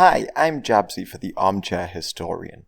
Hi, I'm Jabzy for the Armchair Historian.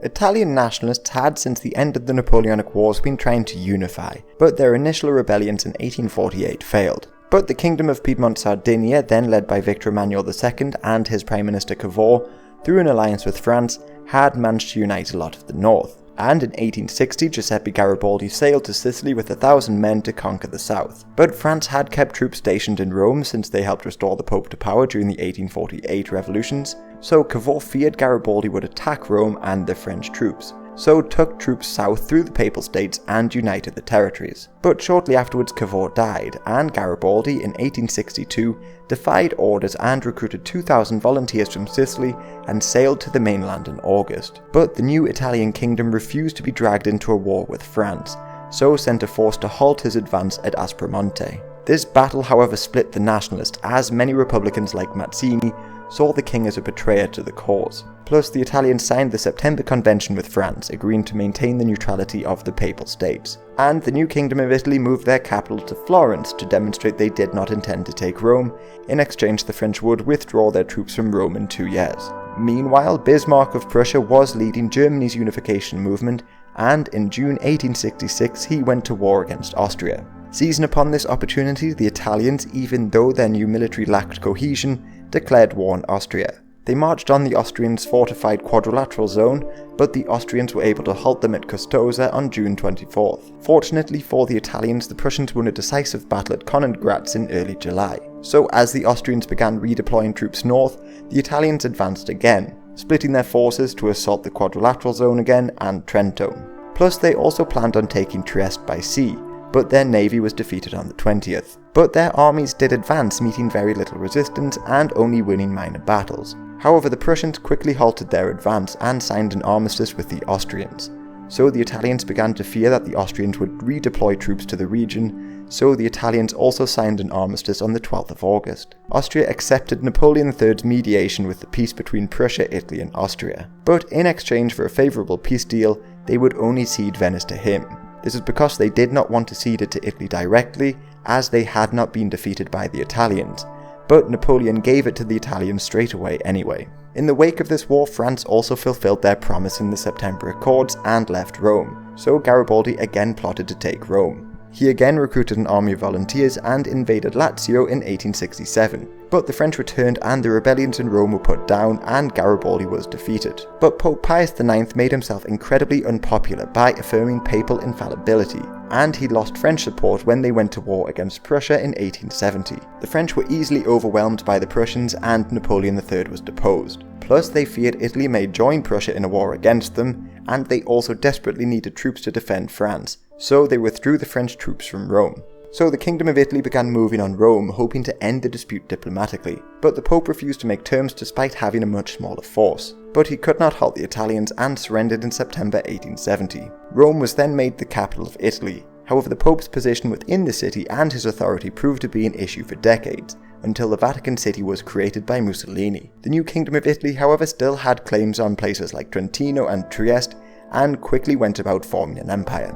Italian nationalists had since the end of the Napoleonic Wars been trying to unify, but their initial rebellions in 1848 failed. But the Kingdom of Piedmont Sardinia, then led by Victor Emmanuel II and his Prime Minister Cavour, through an alliance with France, had managed to unite a lot of the north. And in 1860 Giuseppe Garibaldi sailed to Sicily with 1,000 men to conquer the south. But France had kept troops stationed in Rome since they helped restore the Pope to power during the 1848 revolutions, so Cavour feared Garibaldi would attack Rome and the French troops, so took troops south through the Papal States and united the territories. But shortly afterwards Cavour died, and Garibaldi in 1862 defied orders and recruited 2,000 volunteers from Sicily and sailed to the mainland in August. But the new Italian kingdom refused to be dragged into a war with France, so sent a force to halt his advance at Aspromonte. This battle, however, split the nationalists, as many Republicans like Mazzini saw the king as a betrayer to the cause. Plus, the Italians signed the September Convention with France, agreeing to maintain the neutrality of the Papal States. And the new Kingdom of Italy moved their capital to Florence to demonstrate they did not intend to take Rome. In exchange, the French would withdraw their troops from Rome in 2 years. Meanwhile, Bismarck of Prussia was leading Germany's unification movement, and in June 1866 he went to war against Austria. Seizing upon this opportunity, the Italians, even though their new military lacked cohesion, declared war on Austria. They marched on the Austrians' fortified quadrilateral zone, but the Austrians were able to halt them at Custoza on June 24th. Fortunately for the Italians, the Prussians won a decisive battle at Königgrätz in early July. So as the Austrians began redeploying troops north, the Italians advanced again, splitting their forces to assault the quadrilateral zone again and Trento. Plus, they also planned on taking Trieste by sea, but their navy was defeated on the 20th. But their armies did advance, meeting very little resistance and only winning minor battles. However, the Prussians quickly halted their advance and signed an armistice with the Austrians. So the Italians began to fear that the Austrians would redeploy troops to the region, so the Italians also signed an armistice on the 12th of August. Austria accepted Napoleon III's mediation with the peace between Prussia, Italy and Austria. But in exchange for a favourable peace deal, they would only cede Venice to him. This is because they did not want to cede it to Italy directly, as they had not been defeated by the Italians, but Napoleon gave it to the Italians straight away anyway. In the wake of this war, France also fulfilled their promise in the September Accords and left Rome, so Garibaldi again plotted to take Rome. He again recruited an army of volunteers and invaded Lazio in 1867, but the French returned and the rebellions in Rome were put down and Garibaldi was defeated. But Pope Pius IX made himself incredibly unpopular by affirming papal infallibility, and he lost French support when they went to war against Prussia in 1870. The French were easily overwhelmed by the Prussians and Napoleon III was deposed. Plus, they feared Italy may join Prussia in a war against them, and they also desperately needed troops to defend France, so they withdrew the French troops from Rome. So the Kingdom of Italy began moving on Rome, hoping to end the dispute diplomatically, but the Pope refused to make terms despite having a much smaller force. But he could not halt the Italians and surrendered in September 1870. Rome was then made the capital of Italy. However, the Pope's position within the city and his authority proved to be an issue for decades, until the Vatican City was created by Mussolini. The new Kingdom of Italy, however, still had claims on places like Trentino and Trieste, and quickly went about forming an empire.